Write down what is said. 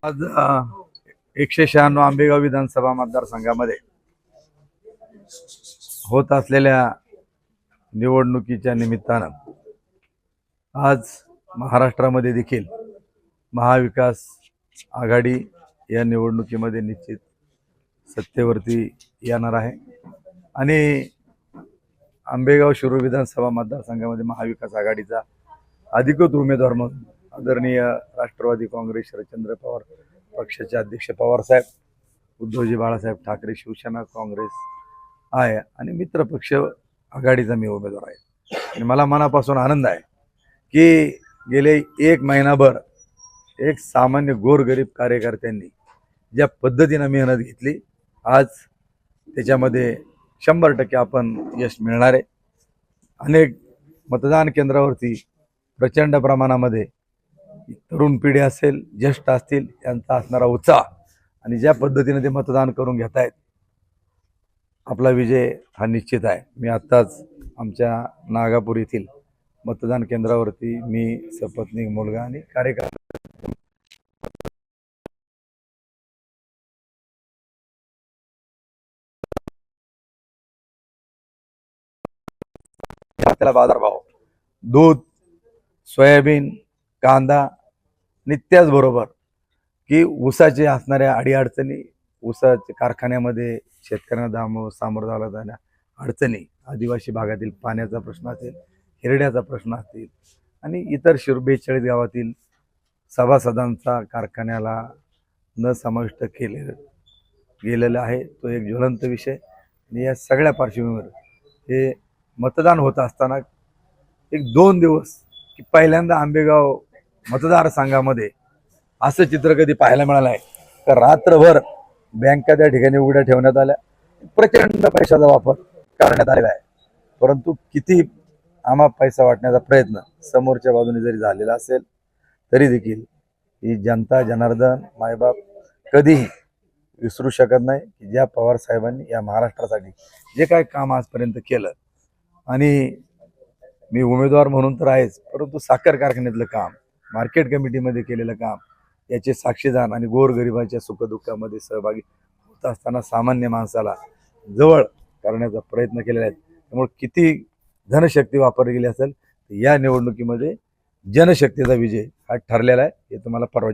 आज 196 आंबेगाव विधानसभा मतदारसंघामध्ये होत असलेल्या निवडणुकीच्या निमित्तानं आज महाराष्ट्रामध्ये देखील महाविकास आघाडी या निवडणुकीमध्ये निश्चित सत्तेवरती येणार आहे आणि आंबेगाव शिरूर विधानसभा मतदारसंघामध्ये महाविकास आघाडीचा अधिकृत उमेदवार म्हणून आदरणीय राष्ट्रवादी काँग्रेस शरदचंद्र पवार पक्षाचे अध्यक्ष पवारसाहेब, उद्धवजी बाळासाहेब ठाकरे शिवसेना काँग्रेस आहे आणि मित्र पक्ष आघाडीचा मी उमेदवार आहे। आणि मला मनापासून आनंद आहे की गेले एक महिनाभर एक सामान्य गोरगरीब कार्यकर्त्यांनी ज्या पद्धतीने मेहनत घेतली, आज त्याच्यामध्ये 100% आपण यश मिळणार आहे। अनेक मतदान केंद्रावरती प्रचंड प्रमाणामध्ये तरुण पिढी असेल, ज्येष्ठ असतील, यांचा असणारा उत्साह आणि ज्या पद्धतीने ते मतदान करून घेत आहेत, आपला विजय हा निश्चित आहे। मी आत्ताच आमच्या नागापूर येथील मतदान केंद्रावरती मी, सपत्नीक, मुलगा आणि कार्यकर्ते त्याला बाजारभाव, दूध, सोयाबीन, कांदा आणि त्याचबरोबर की ऊसाचे असणाऱ्या अडीअडचणी, ऊसाच्या कारखान्यामध्ये शेतकऱ्यांना सामोरं जाण्या अडचणी, आदिवासी भागातील पाण्याचा प्रश्न असेल, हिरड्याचा प्रश्न असतील आणि इतर 42 गावातील सभासदांचा कारखान्याला न समाविष्ट गेलेला आहे, तो एक ज्वलंत विषय। आणि या सगळ्या पार्श्वभूमीवर हे मतदान होत असताना एक 2 दिवस की पहिल्यांदा आंबेगाव मतदारसंघामध्ये असं चित्र कधी पाहायला मिळालं आहे तर रात्रभर बँका त्या ठिकाणी उघड्या ठेवण्यात आल्या, प्रचंड पैशाचा वापर करण्यात आलेला आहे। परंतु किती आम्हा पैसा वाटण्याचा प्रयत्न समोरच्या बाजूने जरी झालेला असेल तरी देखील ही जनता जनार्दन मायबाप कधीही विसरू शकत नाही की ज्या पवार साहेबांनी या महाराष्ट्रासाठी जे काय काम आजपर्यंत केलं, आणि मी उमेदवार म्हणून तर आहेच, परंतु साखर कारखान्यातलं काम, मार्केट कमिटीमध्ये केलेलं काम याचे साक्षीदार आणि गोरगरिबाच्या सुखदुःखामध्ये सहभागी होत असताना सामान्य माणसाला जवळ करण्याचा प्रयत्न केलेला आहे। त्यामुळे किती धनशक्ती वापरली गेली असेल, या निवडणुकीमध्ये जनशक्तीचा विजय हा ठरलेला आहे, हे तुम्हाला परवा